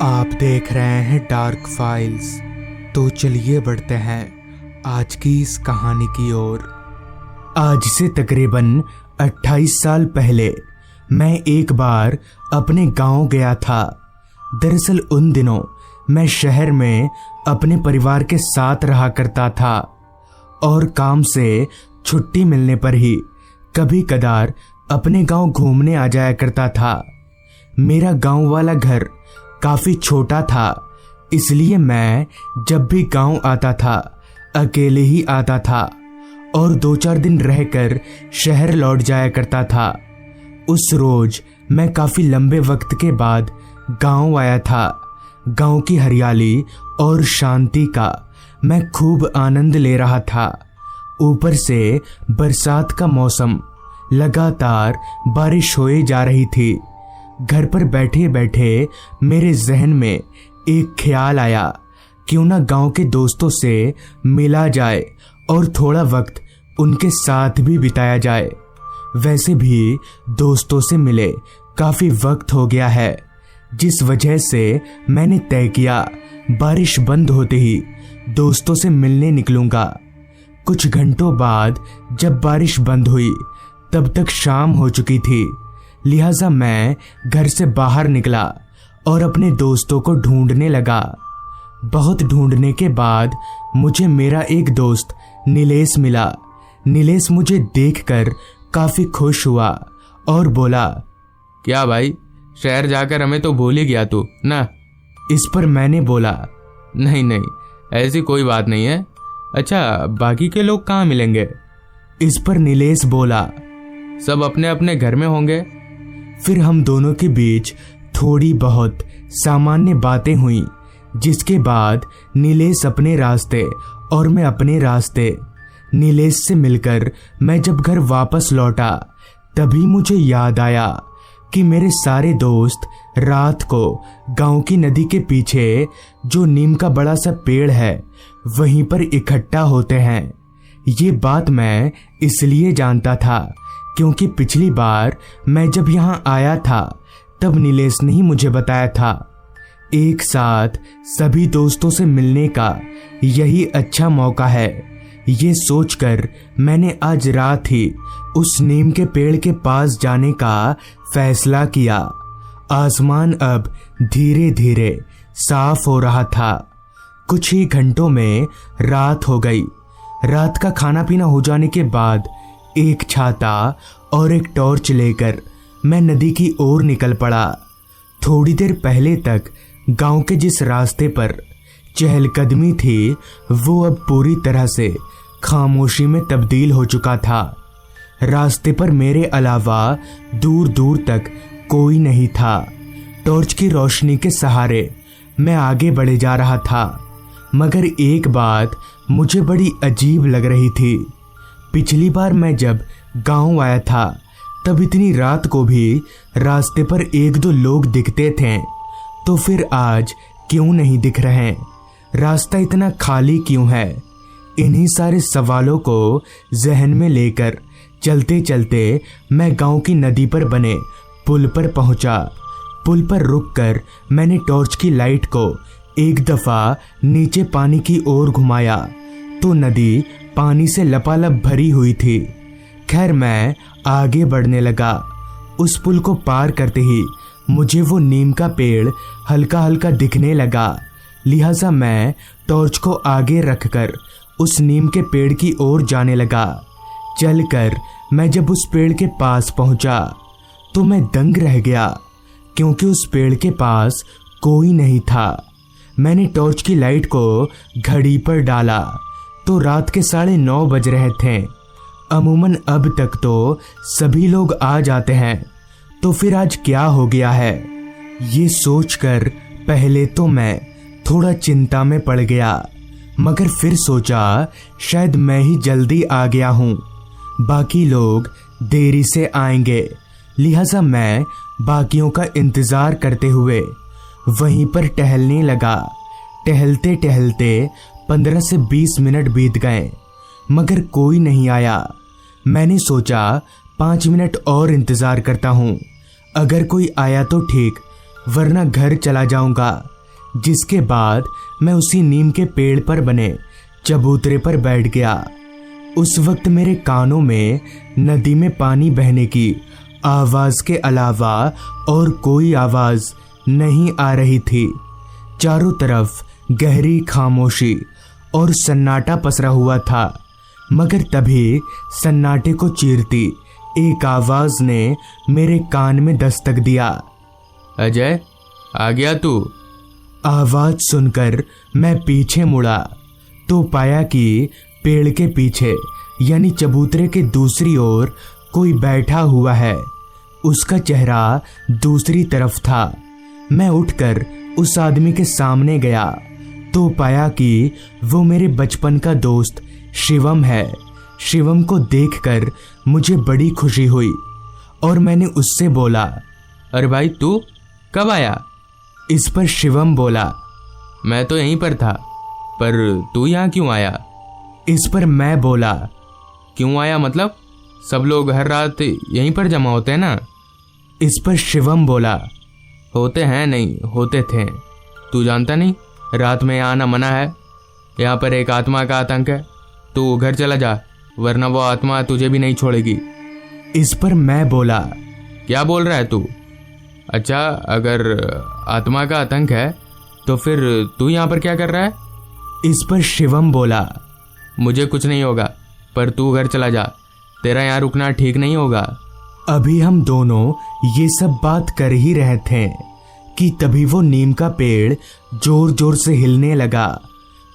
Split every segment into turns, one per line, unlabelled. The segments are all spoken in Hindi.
आप देख रहे हैं डार्क फाइल्स। तो चलिए बढ़ते हैं आज की इस कहानी की ओर। आज से तकरीबन 28 साल पहले मैं एक बार अपने गांव गया था। दरअसल उन दिनों मैं शहर में अपने परिवार के साथ रहा करता था और काम से छुट्टी मिलने पर ही कभी कदार अपने गांव घूमने आ जाया करता था। मेरा गांव वाला घर काफी छोटा था, इसलिए मैं जब भी गांव आता था अकेले ही आता था और 2-4 दिन रहकर शहर लौट जाया करता था। उस रोज मैं काफी लंबे वक्त के बाद गांव आया था। गांव की हरियाली और शांति का मैं खूब आनंद ले रहा था। ऊपर से बरसात का मौसम, लगातार बारिश होए जा रही थी। घर पर बैठे बैठे मेरे जहन में एक ख्याल आया, क्यों ना गांव के दोस्तों से मिला जाए और थोड़ा वक्त उनके साथ भी बिताया जाए। वैसे भी दोस्तों से मिले काफी वक्त हो गया है, जिस वजह से मैंने तय किया बारिश बंद होते ही दोस्तों से मिलने निकलूंगा। कुछ घंटों बाद जब बारिश बंद हुई तब तक शाम हो चुकी थी, लिहाजा मैं घर से बाहर निकला और अपने दोस्तों को ढूंढने लगा। बहुत ढूंढने के बाद मुझे मेरा एक दोस्त नीलेश मिला। नीलेश मुझे देखकर काफी खुश हुआ और बोला,
क्या भाई, शहर जाकर हमें तो भूल ही गया तू ना।
इस पर मैंने बोला,
नहीं, ऐसी कोई बात नहीं है। अच्छा, बाकी के लोग कहाँ मिलेंगे?
इस पर नीलेश बोला,
सब अपने अपने घर में होंगे।
फिर हम दोनों के बीच थोड़ी बहुत सामान्य बातें हुई, जिसके बाद नीलेश अपने रास्ते और मैं अपने रास्ते। नीलेश से मिलकर मैं जब घर वापस लौटा तभी मुझे याद आया कि मेरे सारे दोस्त रात को गांव की नदी के पीछे जो नीम का बड़ा सा पेड़ है वहीं पर इकट्ठा होते हैं। ये बात मैं इसलिए जानता था क्योंकि पिछली बार मैं जब यहाँ आया था तब नीलेश ने ही मुझे बताया था। एक साथ सभी दोस्तों से मिलने का यही अच्छा मौका है। ये सोचकर मैंने आज रात ही उस नीम के पेड़ के पास जाने का फैसला किया। आसमान अब धीरे धीरे साफ हो रहा था। कुछ ही घंटों में रात हो गई। रात का खाना पीना हो जाने के बाद एक छाता और एक टॉर्च लेकर मैं नदी की ओर निकल पड़ा। थोड़ी देर पहले तक गांव के जिस रास्ते पर चहलकदमी थी वो अब पूरी तरह से खामोशी में तब्दील हो चुका था। रास्ते पर मेरे अलावा दूर दूर तक कोई नहीं था। टॉर्च की रोशनी के सहारे मैं आगे बढ़े जा रहा था, मगर एक बात मुझे बड़ी अजीब लग रही थी। पिछली बार मैं जब गांव आया था तब इतनी रात को भी रास्ते पर 1-2 लोग दिखते थे, तो फिर आज क्यों नहीं दिख रहे? रास्ता इतना खाली क्यों है? इन्हीं सारे सवालों को जहन में लेकर चलते चलते मैं गांव की नदी पर बने पुल पर पहुंचा। पुल पर रुककर मैंने टॉर्च की लाइट को एक दफा नीचे पानी की ओर घुमाया तो नदी पानी से लपालप भरी हुई थी। खैर, मैं आगे बढ़ने लगा। उस पुल को पार करते ही मुझे वो नीम का पेड़ हल्का हल्का दिखने लगा, लिहाजा मैं टॉर्च को आगे रखकर उस नीम के पेड़ की ओर जाने लगा। चलकर मैं जब उस पेड़ के पास पहुंचा तो मैं दंग रह गया, क्योंकि उस पेड़ के पास कोई नहीं था। मैंने टॉर्च की लाइट को घड़ी पर डाला तो रात के 9:30 बज रहे थे। अमूमन अब तक तो सभी लोग आ जाते हैं, तो फिर आज क्या हो गया है? ये सोचकर पहले तो मैं थोड़ा चिंता में पड़ गया, मगर फिर सोचा शायद मैं ही जल्दी आ गया हूँ, बाकी लोग देरी से आएंगे। लिहाजा मैं बाकियों का इंतजार करते हुए वहीं पर टहलने लगा। टहलते टहलते 15 से 20 मिनट बीत गए, मगर कोई नहीं आया। मैंने सोचा 5 मिनट और इंतजार करता हूँ, अगर कोई आया तो ठीक, वरना घर चला जाऊंगा। जिसके बाद मैं उसी नीम के पेड़ पर बने चबूतरे पर बैठ गया। उस वक्त मेरे कानों में नदी में पानी बहने की आवाज के अलावा और कोई आवाज नहीं आ रही थी। चारों तरफ गहरी खामोशी और सन्नाटा पसरा हुआ था, मगर तभी सन्नाटे को चीरती एक आवाज ने मेरे कान में दस्तक दिया।
अजय, आ गया तू?
आवाज सुनकर मैं पीछे मुड़ा तो पाया कि पेड़ के पीछे यानी चबूतरे के दूसरी ओर कोई बैठा हुआ है। उसका चेहरा दूसरी तरफ था। मैं उठकर उस आदमी के सामने गया तो पाया कि वो मेरे बचपन का दोस्त शिवम है। शिवम को देखकर मुझे बड़ी खुशी हुई और मैंने उससे बोला,
अरे भाई, तू कब आया?
इस पर शिवम बोला,
मैं तो यहीं पर था, पर तू यहाँ क्यों आया?
इस पर मैं बोला,
क्यों आया मतलब? सब लोग हर रात यहीं पर जमा होते हैं ना?
इस पर शिवम बोला,
होते हैं नहीं, होते थे। तू जानता नहीं, रात में यहाँ आना मना है। यहाँ पर एक आत्मा का आतंक है। तू घर चला जा, वरना वो आत्मा तुझे भी नहीं छोड़ेगी।
इस पर मैं बोला,
क्या बोल रहा है तू? अच्छा, अगर आत्मा का आतंक है तो फिर तू यहाँ पर क्या कर रहा है?
इस पर शिवम बोला,
मुझे कुछ नहीं होगा, पर तू घर चला जा, तेरा यहाँ रुकना ठीक नहीं होगा।
अभी हम दोनों ये सब बात कर ही रहे थे कि तभी वो नीम का पेड़ जोर जोर से हिलने लगा।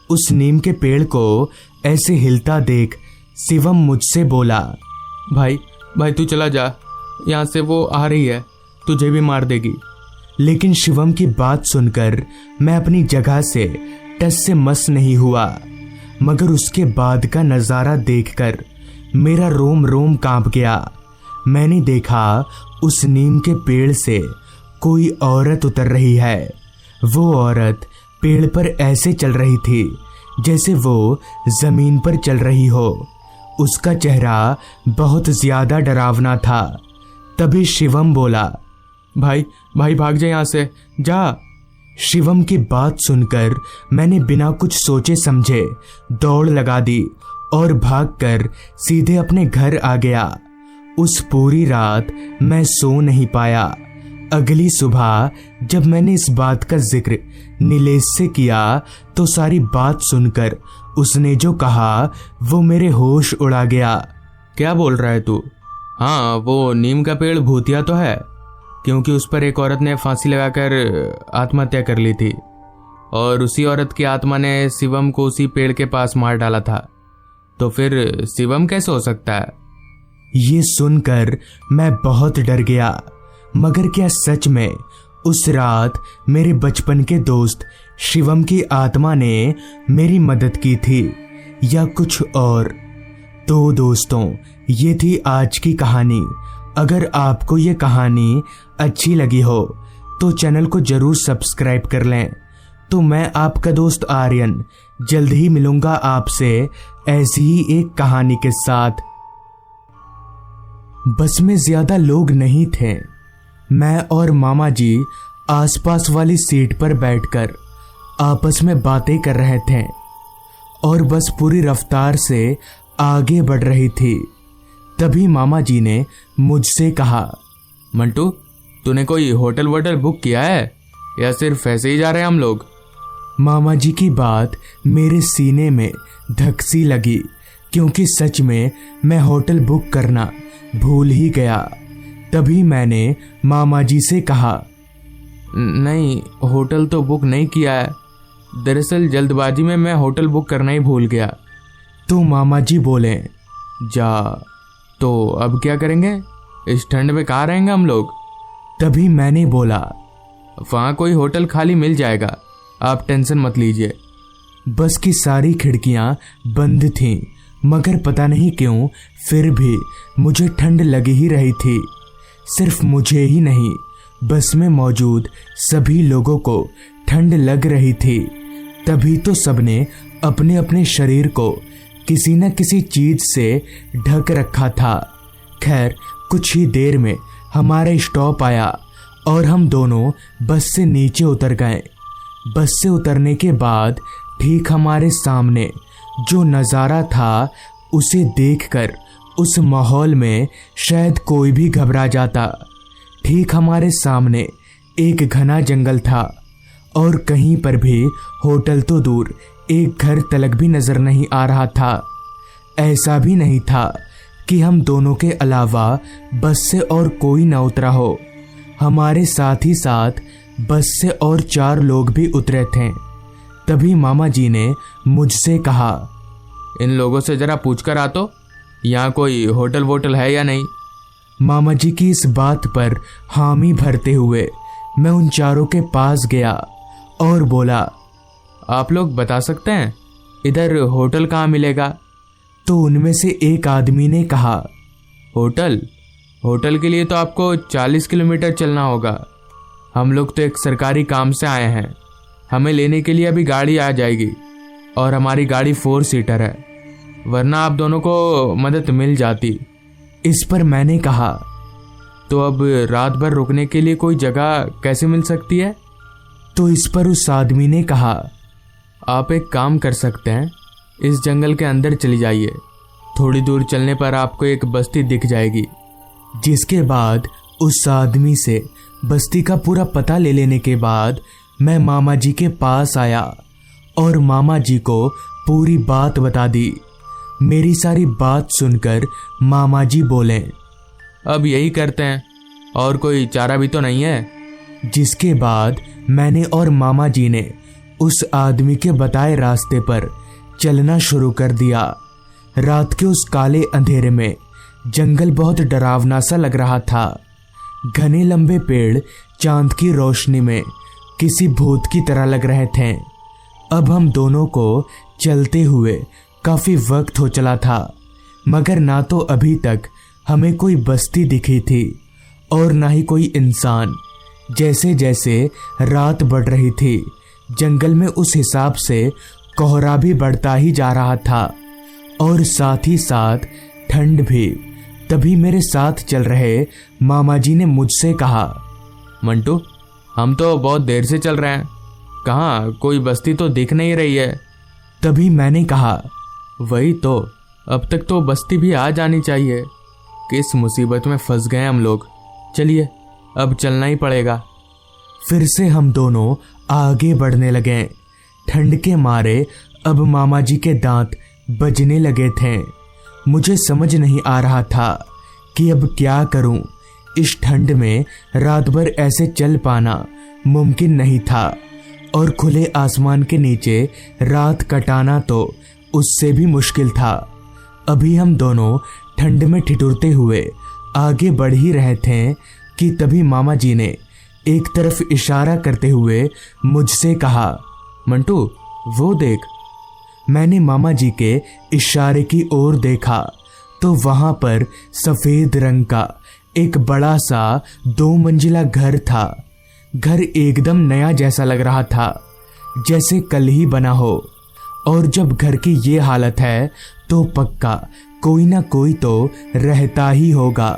उस नीम के पेड़ को ऐसे हिलता देख शिवम मुझसे बोला,
भाई तू चला जा, यहाँ से वो आ रही है, तुझे भी मार देगी।
लेकिन शिवम की बात सुनकर मैं अपनी जगह से टस से मस नहीं हुआ, मगर उसके बाद का नज़ारा देखकर मेरा रोम रोम कांप गया। मैंने देखा उस नीम के पेड़ से कोई औरत उतर रही है। वो औरत पेड़ पर ऐसे चल रही थी जैसे वो जमीन पर चल रही हो। उसका चेहरा बहुत ज्यादा डरावना था। तभी शिवम बोला,
भाई भाग जा यहाँ से, जा।
शिवम की बात सुनकर मैंने बिना कुछ सोचे समझे दौड़ लगा दी और भागकर सीधे अपने घर आ गया। उस पूरी रात मैं सो नहीं पाया। अगली सुबह जब मैंने इस बात का जिक्र नीलेश से किया तो सारी बात सुनकर उसने जो कहा वो मेरे होश उड़ा गया।
क्या बोल रहा है तू? हाँ, वो नीम का पेड़ भूतिया तो है, क्योंकि उस पर एक औरत ने फांसी लगाकर आत्महत्या कर ली थी और उसी औरत की आत्मा ने शिवम को उसी पेड़ के पास मार डाला था। तो फिर शिवम कैसे हो सकता है?
ये सुनकर मैं बहुत डर गया, मगर क्या सच में उस रात मेरे बचपन के दोस्त शिवम की आत्मा ने मेरी मदद की थी या कुछ और? तो दोस्तों, ये थी आज की कहानी। अगर आपको ये कहानी अच्छी लगी हो तो चैनल को जरूर सब्सक्राइब कर लें। तो मैं आपका दोस्त आर्यन जल्द ही मिलूंगा आपसे ऐसी ही एक कहानी के साथ। बस में ज्यादा लोग नहीं थे। मैं और मामा जी आसपास वाली सीट पर बैठकर आपस में बातें कर रहे थे और बस पूरी रफ्तार से आगे बढ़ रही थी। तभी मामा जी ने मुझसे कहा,
मंटू, तूने कोई होटल वोटल बुक किया है या सिर्फ ऐसे ही जा रहे हैं हम लोग?
मामा जी की बात मेरे सीने में धक सी लगी, क्योंकि सच में मैं होटल बुक करना भूल ही गया। तभी मैंने मामा जी से कहा,
नहीं, होटल तो बुक नहीं किया है। दरअसल जल्दबाजी में मैं होटल बुक करना ही भूल गया।
तो मामा जी बोले,
जा, तो अब क्या करेंगे? इस ठंड में कहाँ रहेंगे हम लोग?
तभी मैंने बोला,
वहाँ कोई होटल खाली मिल जाएगा, आप टेंशन मत लीजिए।
बस की सारी खिड़कियाँ बंद थीं, मगर पता नहीं क्यों फिर भी मुझे ठंड लगी ही रही थी। सिर्फ मुझे ही नहीं, बस में मौजूद सभी लोगों को ठंड लग रही थी। तभी तो सबने अपने अपने शरीर को किसी न किसी चीज से ढक रखा था। खैर, कुछ ही देर में हमारा स्टॉप आया और हम दोनों बस से नीचे उतर गए। बस से उतरने के बाद ठीक हमारे सामने जो नज़ारा था उसे देखकर उस माहौल में शायद कोई भी घबरा जाता। ठीक हमारे सामने एक घना जंगल था और कहीं पर भी होटल तो दूर एक घर तलक भी नजर नहीं आ रहा था। ऐसा भी नहीं था कि हम दोनों के अलावा बस से और कोई न उतरा हो। हमारे साथ ही साथ बस से और 4 लोग भी उतरे थे। तभी मामा जी ने मुझसे कहा,
इन लोगों से जरा पूछकर आ तो, यहाँ कोई होटल वोटल है या नहीं।
मामा जी की इस बात पर हामी भरते हुए मैं उन 4 के पास गया और बोला,
आप लोग बता सकते हैं इधर होटल कहाँ मिलेगा।
तो उनमें से एक आदमी ने कहा,
होटल के लिए तो आपको 40 किलोमीटर चलना होगा। हम लोग तो एक सरकारी काम से आए हैं, हमें लेने के लिए अभी गाड़ी आ जाएगी और हमारी गाड़ी 4 सीटर है, वरना आप दोनों को मदद मिल जाती।
इस पर मैंने कहा,
तो अब रात भर रुकने के लिए कोई जगह कैसे मिल सकती है।
तो इस पर उस आदमी ने कहा,
आप एक काम कर सकते हैं, इस जंगल के अंदर चली जाइए, थोड़ी दूर चलने पर आपको एक बस्ती दिख जाएगी।
जिसके बाद उस आदमी से बस्ती का पूरा पता ले लेने के बाद मैं मामा जी के पास आया और मामा जी को पूरी बात बता दी। मेरी सारी बात सुनकर मामा जी बोले,
अब यही करते हैं, और कोई चारा भी तो नहीं है।
जिसके बाद मैंने और मामा जी ने उस आदमी के बताए रास्ते पर चलना शुरू कर दिया। रात के उस काले अंधेरे में जंगल बहुत डरावना सा लग रहा था। घने लंबे पेड़ चांद की रोशनी में किसी भूत की तरह लग रहे थे। अब हम दोनों को चलते हुए काफी वक्त हो चला था, मगर ना तो अभी तक हमें कोई बस्ती दिखी थी और ना ही कोई इंसान। जैसे जैसे रात बढ़ रही थी, जंगल में उस हिसाब से कोहरा भी बढ़ता ही जा रहा था और साथ ही साथ ठंड भी। तभी मेरे साथ चल रहे मामा जी ने मुझसे कहा,
मंटू, हम तो बहुत देर से चल रहे हैं, कहाँ कोई बस्ती तो दिख नहीं रही है।
तभी मैंने कहा,
वही तो, अब तक तो बस्ती भी आ जानी चाहिए। किस मुसीबत में फंस गए हम लोग। चलिए, अब चलना ही पड़ेगा।
फिर से हम दोनों आगे बढ़ने लगे। ठंड के मारे अब मामा जी के दांत बजने लगे थे। मुझे समझ नहीं आ रहा था कि अब क्या करूं। इस ठंड में रात भर ऐसे चल पाना मुमकिन नहीं था और खुले आसमान के नीचे रात कटाना तो उससे भी मुश्किल था। अभी हम दोनों ठंड में ठिठुरते हुए आगे बढ़ ही रहे थे कि तभी मामा जी ने एक तरफ इशारा करते हुए मुझसे कहा,
मंटू, वो देख।
मैंने मामा जी के इशारे की ओर देखा तो वहां पर सफेद रंग का एक बड़ा सा 2 मंजिला घर था। घर एकदम नया जैसा लग रहा था, जैसे कल ही बना हो। और जब घर की ये हालत है तो पक्का कोई ना कोई तो रहता ही होगा।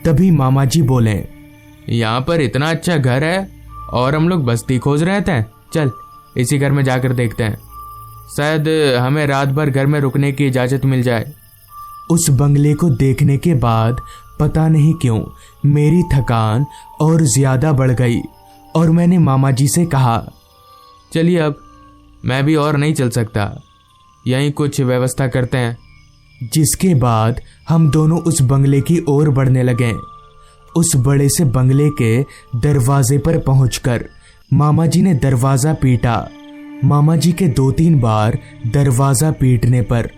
तभी मामा जी बोले,
यहाँ पर इतना अच्छा घर है और हम लोग बस्ती खोज रहे थे। चल, इसी घर में जाकर देखते हैं, शायद हमें रात भर घर में रुकने की इजाज़त मिल जाए।
उस बंगले को देखने के बाद पता नहीं क्यों मेरी थकान और ज़्यादा बढ़ गई और मैंने मामा जी से कहा,
चलिए, अब मैं भी और नहीं चल सकता, यहीं कुछ व्यवस्था करते हैं।
जिसके बाद हम दोनों उस बंगले की ओर बढ़ने लगे। उस बड़े से बंगले के दरवाजे पर पहुंचकर मामा जी ने दरवाज़ा पीटा। मामा जी के 2-3 बार दरवाज़ा पीटने पर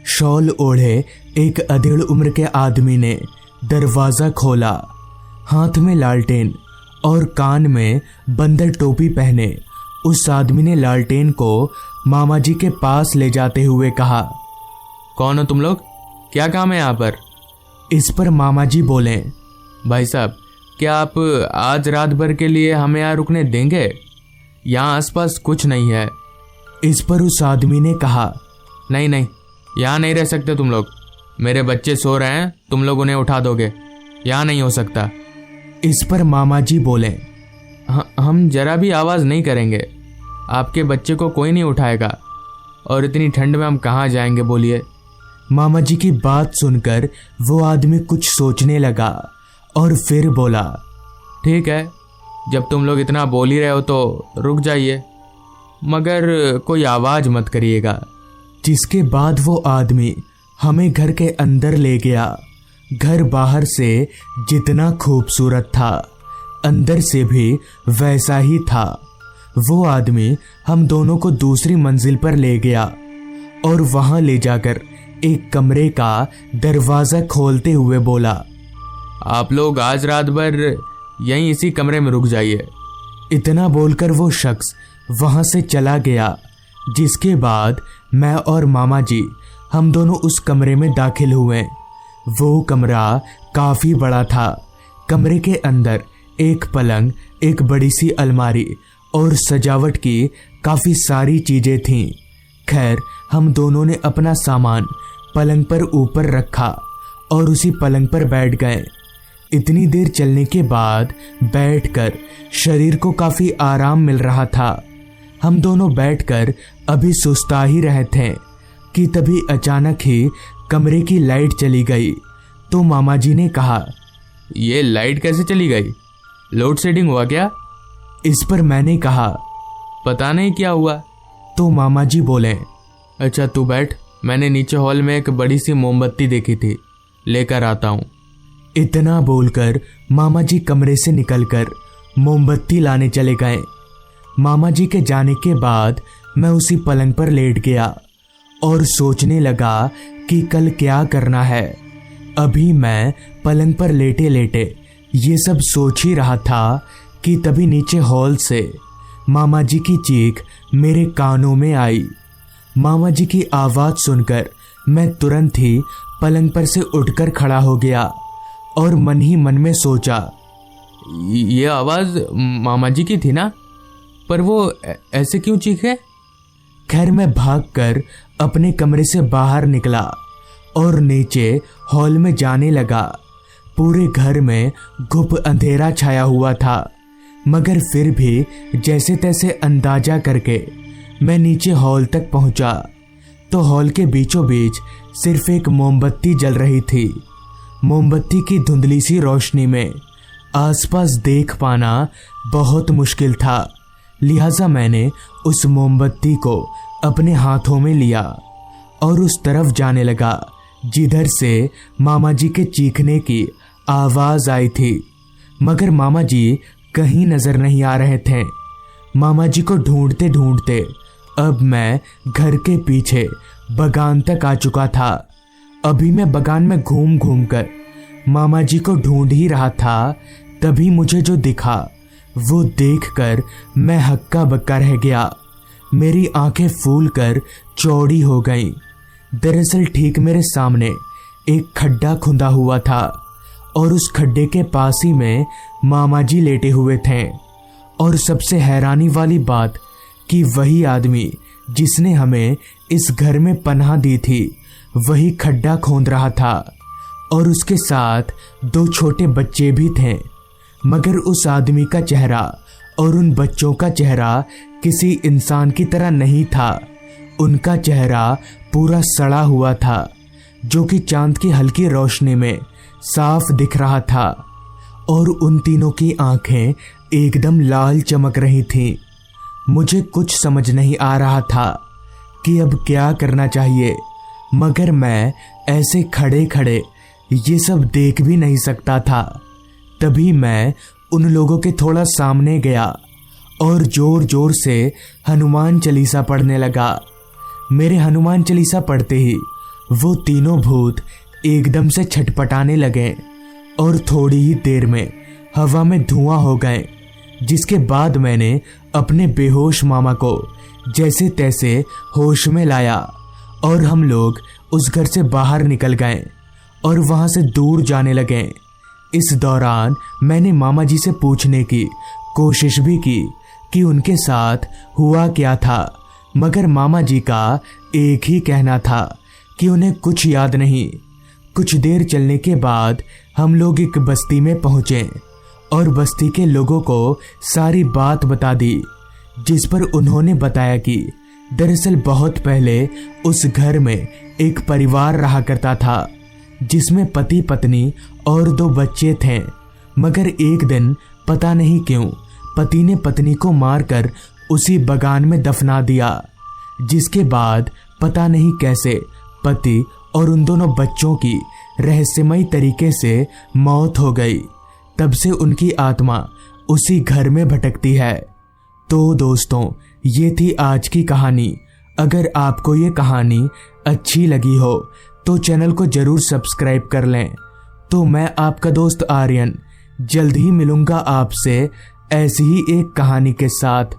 शॉल ओढ़े एक अधेड़ उम्र के आदमी ने दरवाज़ा खोला। हाथ में लालटेन और कान में बंदर टोपी पहने उस आदमी ने लालटेन को मामा जी के पास ले जाते हुए कहा,
कौन हो तुम लोग? क्या काम है यहाँ पर?
इस पर मामा जी बोले,
भाई साहब, क्या आप आज रात भर के लिए हमें यहाँ रुकने देंगे? यहाँ आसपास कुछ नहीं है।
इस पर उस आदमी ने कहा,
नहीं नहीं, यहाँ नहीं रह सकते तुम लोग, मेरे बच्चे सो रहे हैं, तुम लोग उन्हें उठा दोगे, यहाँ नहीं हो सकता।
इस पर मामा जी बोले,
हम जरा भी आवाज़ नहीं करेंगे, आपके बच्चे को कोई नहीं उठाएगा, और इतनी ठंड में हम कहाँ जाएंगे बोलिए।
मामा जी की बात सुनकर वो आदमी कुछ सोचने लगा और फिर बोला,
ठीक है, जब तुम लोग इतना बोल ही रहे हो तो रुक जाइए, मगर कोई आवाज़ मत करिएगा।
जिसके बाद वो आदमी हमें घर के अंदर ले गया। घर बाहर से जितना खूबसूरत था, अंदर से भी वैसा ही था। वो आदमी हम दोनों को दूसरी मंजिल पर ले गया और वहां ले जाकर एक कमरे का दरवाजा खोलते हुए बोला,
आप लोग आज रात भर यहीं इसी कमरे में रुक जाइए।
इतना बोलकर वो शख्स वहां से चला गया। जिसके बाद मैं और मामा जी हम दोनों उस कमरे में दाखिल हुए। वो कमरा काफी बड़ा था। कमरे के अंदर एक पलंग, एक बड़ी सी अलमारी और सजावट की काफी सारी चीजें थीं। खैर, हम दोनों ने अपना सामान पलंग पर ऊपर रखा और उसी पलंग पर बैठ गए। इतनी देर चलने के बाद बैठकर शरीर को काफी आराम मिल रहा था। हम दोनों बैठकर अभी सुस्ता ही रहे थे कि तभी अचानक ही कमरे की लाइट चली गई। तो मामा जी ने कहा,
ये लाइट कैसे चली गई? लोड शेडिंग हुआ क्या?
इस पर मैंने कहा,
पता नहीं क्या हुआ।
तो मामा जी बोले,
अच्छा तू बैठ, मैंने नीचे हॉल में एक बड़ी सी मोमबत्ती देखी थी, लेकर आता हूँ।
इतना बोलकर मामा जी कमरे से निकलकर मोमबत्ती लाने चले गए। मामा जी के जाने के बाद मैं उसी पलंग पर लेट गया और सोचने लगा कि कल क्या करना है। अभी मैं पलंग पर लेटे लेटे ये सब सोच ही रहा था कि तभी नीचे हॉल से मामा जी की चीख मेरे कानों में आई। मामा जी की आवाज़ सुनकर मैं तुरंत ही पलंग पर से उठकर खड़ा हो गया और मन ही मन में सोचा,
ये आवाज़ मामा जी की थी ना, पर वो ऐसे क्यों चीखे?
खैर, मैं भागकर अपने कमरे से बाहर निकला और नीचे हॉल में जाने लगा। पूरे घर में गुप अंधेरा छाया हुआ था, मगर फिर भी जैसे तैसे अंदाजा करके मैं नीचे हॉल तक पहुंचा तो हॉल के बीचों बीच सिर्फ एक मोमबत्ती जल रही थी। मोमबत्ती की धुंधली सी रोशनी में आसपास देख पाना बहुत मुश्किल था, लिहाजा मैंने उस मोमबत्ती को अपने हाथों में लिया और उस तरफ जाने लगा जिधर से मामा जी के चीखने की आवाज़ आई थी। मगर मामा जी कहीं नज़र नहीं आ रहे थे। मामा जी को ढूंढते ढूंढते अब मैं घर के पीछे बगान तक आ चुका था। अभी मैं बगान में घूम घूम कर मामा जी को ढूंढ ही रहा था, तभी मुझे जो दिखा वो देखकर मैं हक्का बक्का रह गया। मेरी आंखें फूलकर चौड़ी हो गईं। दरअसल ठीक मेरे सामने एक खड्डा खुदा हुआ था और उस खड्डे के पास ही में मामा जी लेटे हुए थे। और सबसे हैरानी वाली बात कि वही आदमी जिसने हमें इस घर में पनाह दी थी वही खड्डा खोद रहा था और उसके साथ 2 छोटे बच्चे भी थे। मगर उस आदमी का चेहरा और उन बच्चों का चेहरा किसी इंसान की तरह नहीं था। उनका चेहरा पूरा सड़ा हुआ था, जो कि चांद की हल्की रोशनी में साफ दिख रहा था। और उन तीनों की आंखें एकदम लाल चमक रही थीं। मुझे कुछ समझ नहीं आ रहा था कि अब क्या करना चाहिए, मगर मैं ऐसे खड़े खड़े ये सब देख भी नहीं सकता था। तभी मैं उन लोगों के थोड़ा सामने गया और जोर जोर से हनुमान चालीसा पढ़ने लगा। मेरे हनुमान चालीसा पढ़ते ही वो तीनों भूत एकदम से छटपटाने लगे और थोड़ी ही देर में हवा में धुआं हो गए। जिसके बाद मैंने अपने बेहोश मामा को जैसे तैसे होश में लाया और हम लोग उस घर से बाहर निकल गए और वहां से दूर जाने लगे। इस दौरान मैंने मामा जी से पूछने की कोशिश भी की कि उनके साथ हुआ क्या था, मगर मामा जी का एक ही कहना था कि उन्हें कुछ याद नहीं। कुछ देर चलने के बाद हम लोग एक बस्ती में पहुंचे और बस्ती के लोगों को सारी बात बता दी। जिस पर उन्होंने बताया कि दरअसल बहुत पहले उस घर में एक परिवार रहा करता था जिसमें पति पत्नी और 2 बच्चे थे। मगर एक दिन पता नहीं क्यों पति ने पत्नी को मारकर उसी बगान में दफना दिया, जिसके बाद पता नहीं कैसे पति और उन दोनों बच्चों की रहस्यमयी तरीके से मौत हो गई। तब से उनकी आत्मा उसी घर में भटकती है। तो दोस्तों, ये थी आज की कहानी। अगर आपको ये कहानी अच्छी लगी हो तो चैनल को जरूर सब्सक्राइब कर लें। तो मैं आपका दोस्त आर्यन जल्द ही मिलूंगा आपसे ऐसी ही एक कहानी के साथ।